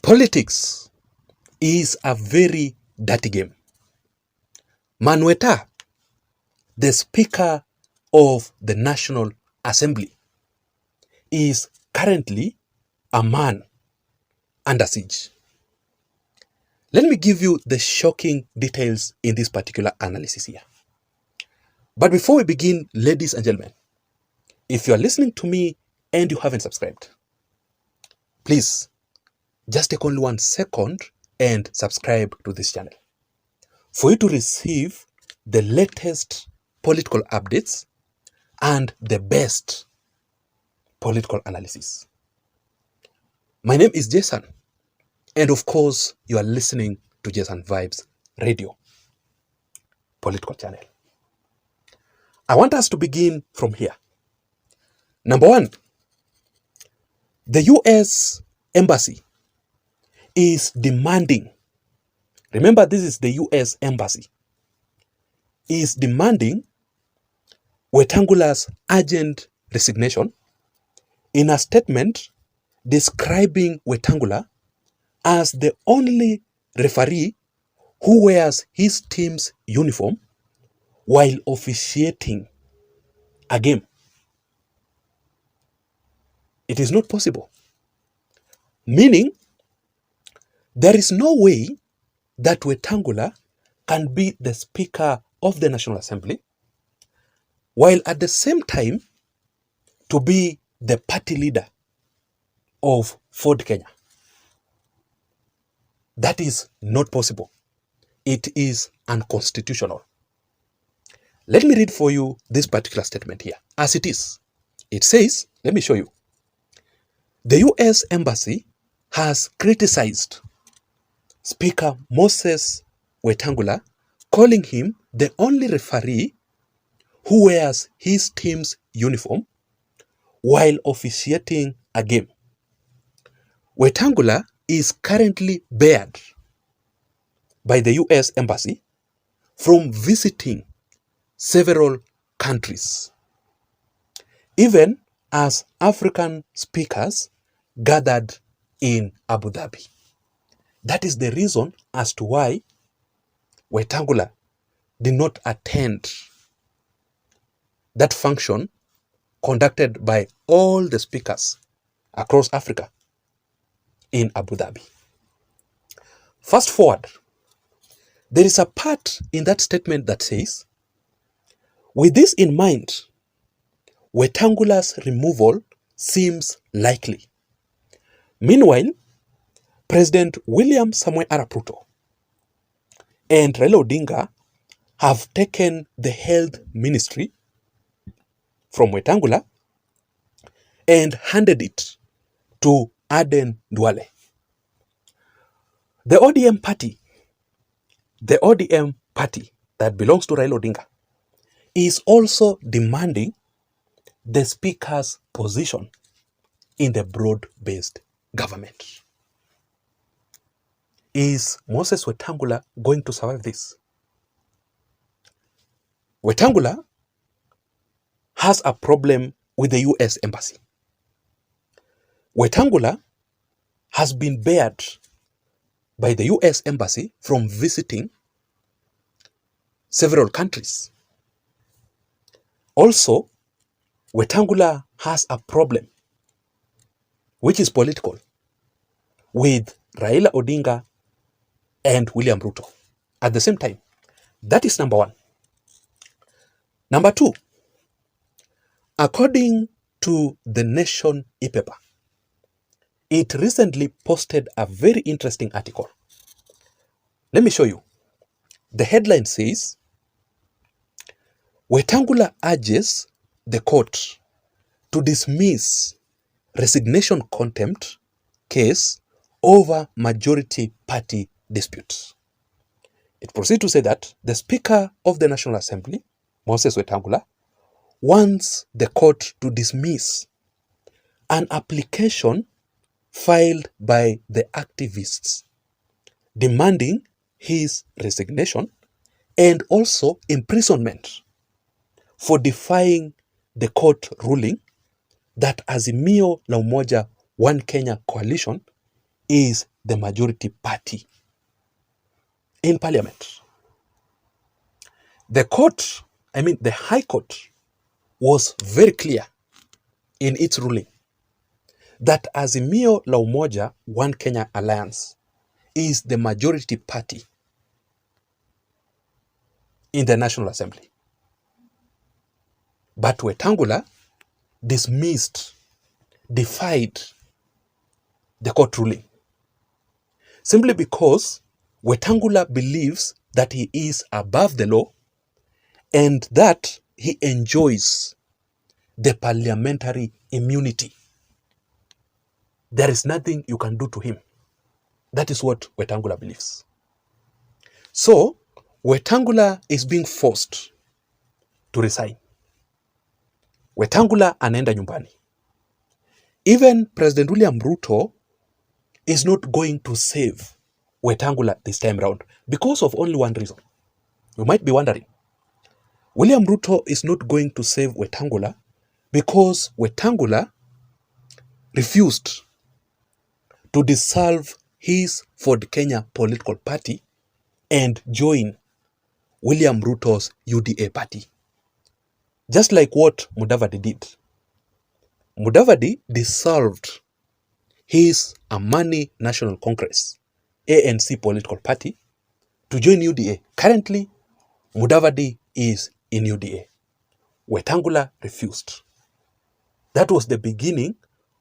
Politics is a very dirty game. Manweta, the Speaker of the National Assembly, is currently a man under siege. Let me give you the shocking details in this particular analysis here. But before we begin, ladies and gentlemen, if you are listening to me and you haven't subscribed, please just take only 1 second and subscribe to this channel for you to receive the latest political updates and the best political analysis. My name is Jason, and of course, you are listening to Jason Vibes Radio political channel. I want us to begin from here. Number one, the US Embassy is demanding, remember this is the US Embassy, is demanding Wetangula's urgent resignation in a statement describing Wetangula as the only referee who wears his team's uniform while officiating a game. It is not possible. Meaning, there is no way that Wetangula can be the Speaker of the National Assembly while at the same time to be the party leader of Ford Kenya. That is not possible. It is unconstitutional. Let me read for you this particular statement here as it is. It says, let me show you. The US Embassy has criticized Speaker Moses Wetangula, calling him the only referee who wears his team's uniform while officiating a game. Wetangula is currently barred by the US Embassy from visiting several countries, even as African speakers gathered in Abu Dhabi. That is the reason as to why Wetangula did not attend that function conducted by all the speakers across Africa in Abu Dhabi. Fast forward, there is a part in that statement that says, with this in mind, Wetangula's removal seems likely. Meanwhile, President William Samoei Arap Ruto and Raila Odinga have taken the health ministry from Wetangula and handed it to Aden Duale. The ODM party that belongs to Raila Odinga is also demanding the Speaker's position in the broad-based government. Is Moses Wetangula going to survive this? Wetangula has a problem with the US Embassy. Wetangula has been barred by the US Embassy from visiting several countries. Also, Wetangula has a problem, which is political, with Raila Odinga and William Ruto at the same time. That is number one. Number two, according to the Nation e-paper, it recently posted a very interesting article. Let me show you. The headline says, Wetangula urges the court to dismiss resignation contempt case over majority party disputes. It proceeds to say that the Speaker of the National Assembly, Moses Wetangula, wants the court to dismiss an application filed by the activists demanding his resignation and also imprisonment for defying the court ruling that Azimio la Umoja One Kenya coalition is the majority party in parliament. The High Court was very clear in its ruling that Azimio la Umoja One Kenya Alliance is the majority party in the National Assembly. But Wetangula defied the court ruling, simply because Wetangula believes that he is above the law and that he enjoys the parliamentary immunity. There is nothing you can do to him. That is what Wetangula believes. So, Wetangula is being forced to resign. Wetangula anaenda nyumbani. Even President William Ruto is not going to save Wetangula this time round because of only one reason. You might be wondering. William Ruto is not going to save Wetangula because Wetangula refused to dissolve his Ford Kenya political party and join William Ruto's UDA party. Just like what Mudavadi did. Mudavadi dissolved his Amani National Congress, ANC political party, to join UDA. Currently, Mudavadi is in UDA. Wetangula refused. That was the beginning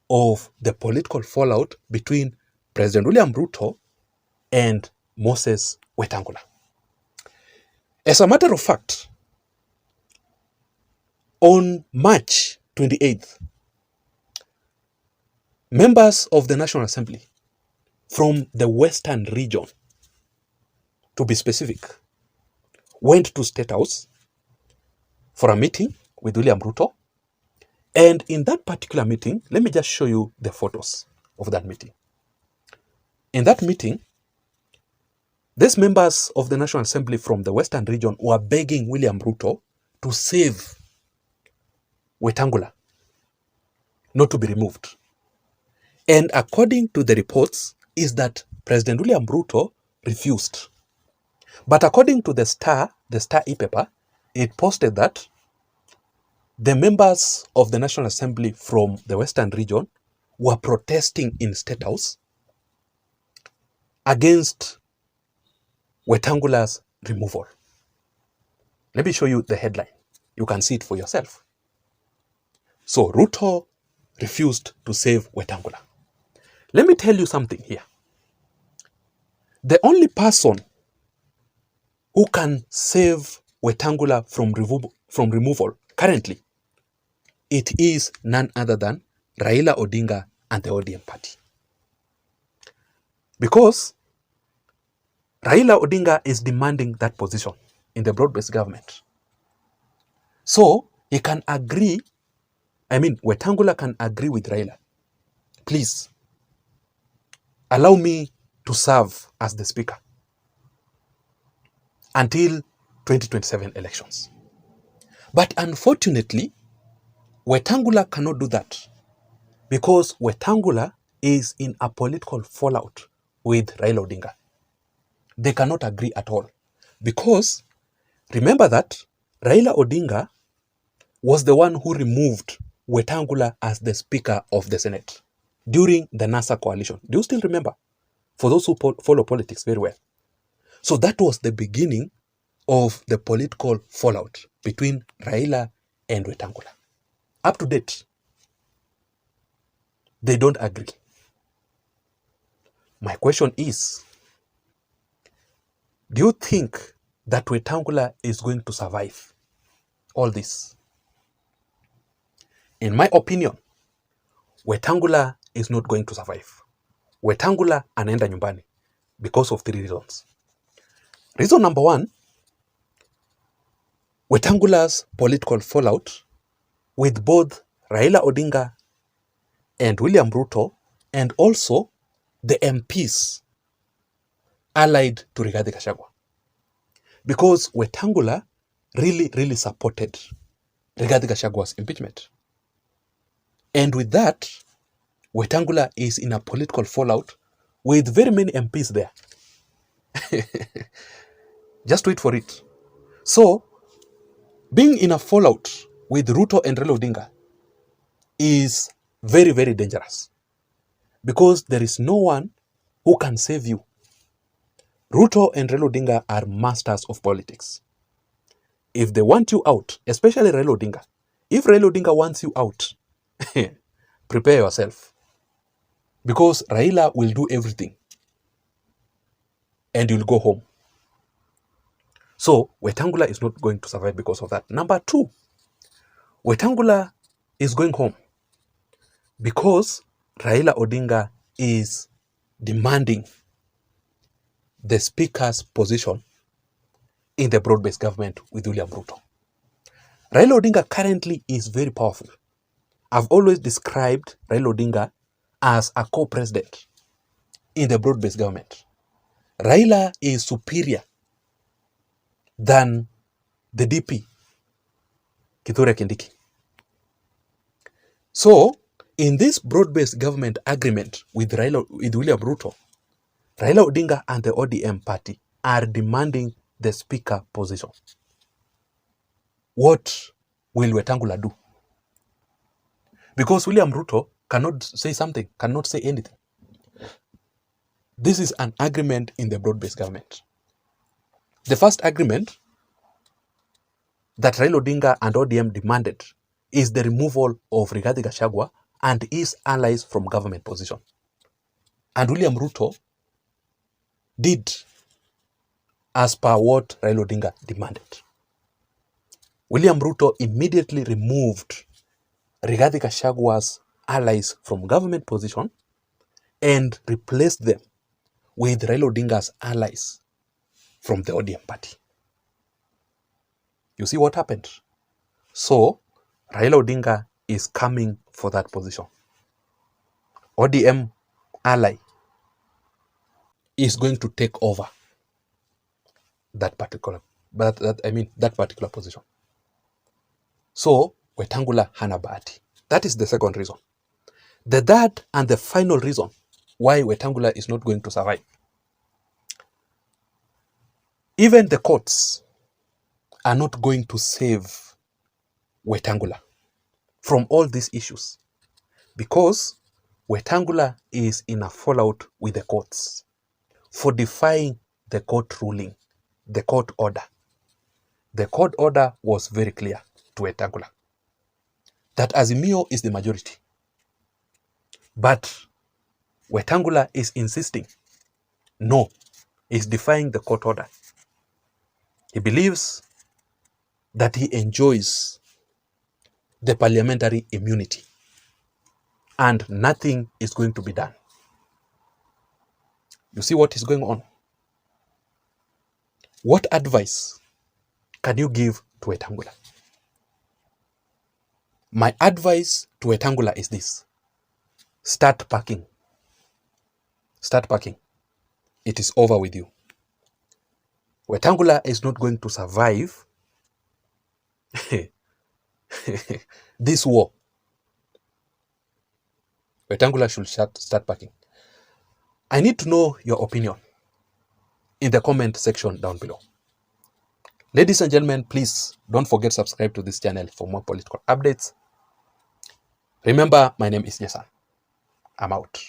of the political fallout between President William Ruto and Moses Wetangula. As a matter of fact, on March 28th, members of the National Assembly from the Western region, to be specific, went to State House for a meeting with William Ruto. And in that particular meeting, let me just show you the photos of that meeting. In that meeting, these members of the National Assembly from the Western region were begging William Ruto to save Wetangula, not to be removed. And according to the reports, is that President William Ruto refused. But according to the Star e-paper, it posted that the members of the National Assembly from the Western region were protesting in State House against Wetangula's removal. Let me show you the headline. You can see it for yourself. So Ruto refused to save Wetangula. Let me tell you something here. The only person who can save Wetangula from removal currently, it is none other than Raila Odinga and the ODM party. Because Raila Odinga is demanding that position in the broad-based government. So he can agree, Wetangula can agree with Raila. Please, allow me to serve as the speaker until 2027 elections. But unfortunately, Wetangula cannot do that because Wetangula is in a political fallout with Raila Odinga. They cannot agree at all because remember that Raila Odinga was the one who removed Wetangula as the Speaker of the Senate during the NASA coalition. Do you still remember? For those who follow politics very well. So that was the beginning of the political fallout between Raila and Wetangula. Up to date, they don't agree. My question is, do you think that Wetangula is going to survive all this? In my opinion, Wetangula is not going to survive. Wetangula anaenda nyumbani because of 3 reasons. Reason number 1, Wetangula's political fallout with both Raila Odinga and William Ruto, and also the MPs allied to Rigathi Gachagua. Because Wetangula really supported Rigathi Gachagua's impeachment. And with that, Wetangula is in a political fallout with very many MPs there. Just wait for it. So, being in a fallout with Ruto and Raila Odinga is very, very dangerous because there is no one who can save you. Ruto and Raila Odinga are masters of politics. If they want you out, especially Raila Odinga, if Raila Odinga wants you out, prepare yourself. Because Raila will do everything and you'll go home. So, Wetangula is not going to survive because of that. Number two, Wetangula is going home because Raila Odinga is demanding the speaker's position in the broad-based government with William Ruto. Raila Odinga currently is very powerful. I've always described Raila Odinga as a co-president in the broad-based government. Raila is superior than the DP, Kithure Kindiki. So, in this broad-based government agreement with William Ruto, Raila Odinga and the ODM party are demanding the speaker position. What will Wetangula do? Because William Ruto cannot say something, cannot say anything. This is an agreement in the broad-based government. The first agreement that Raila Odinga and ODM demanded is the removal of Rigathi Gachagua and his allies from government position. And William Ruto did as per what Raila Odinga demanded. William Ruto immediately removed Rigathi Gachagua's allies from government position and replaced them with Raila Odinga's allies from the ODM party. You see what happened? So, Raila Odinga is coming for that position. ODM ally is going to take over that particular position. So, Wetangula hana bahati. That is the second reason. The third and the final reason why Wetangula is not going to survive. Even the courts are not going to save Wetangula from all these issues because Wetangula is in a fallout with the courts for defying the court ruling, the court order. The court order was very clear to Wetangula that Azimio is the majority. But Wetangula is insisting, no, he's defying the court order. He believes that he enjoys the parliamentary immunity and nothing is going to be done. You see what is going on? What advice can you give to Wetangula? My advice to Wetangula is this. Start packing. Start packing. It is over with you. Wetangula is not going to survive this war. Wetangula should start packing. I need to know your opinion in the comment section down below. Ladies and gentlemen, please don't forget to subscribe to this channel for more political updates. Remember, my name is Jason. I'm out.